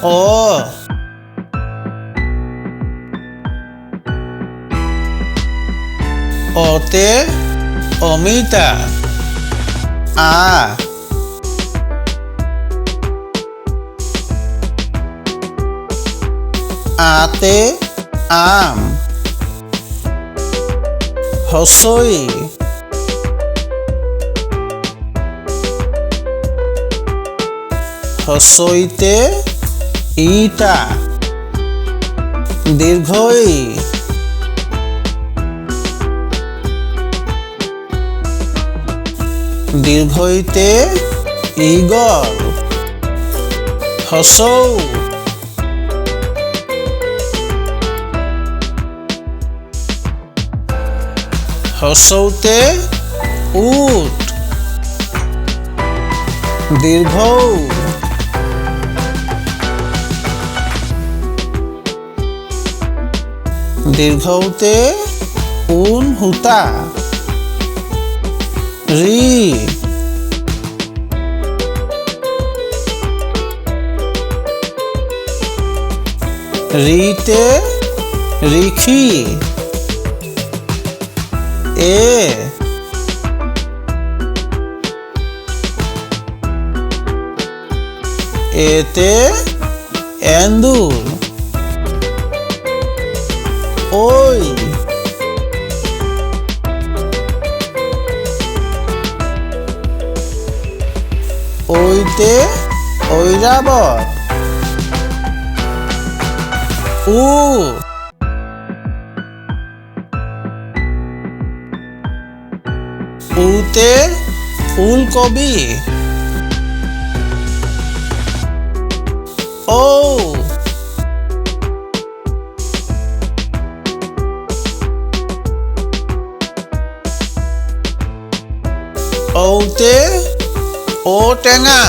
অ অতে অমিতা আ আতে আম হছই হছইতে ইটা দীর্ঘই দীর্ঘইতে ইগল হছৌ হছৌতে উট দীর্ঘৌ দীর্ঘৌতে ঊন সূতা রি রিতে ঋষি এ এতে এন্দুর ওই ওইতে ঐরাবত উ উতে ফুলকবি ও ঔতে ও টেঙা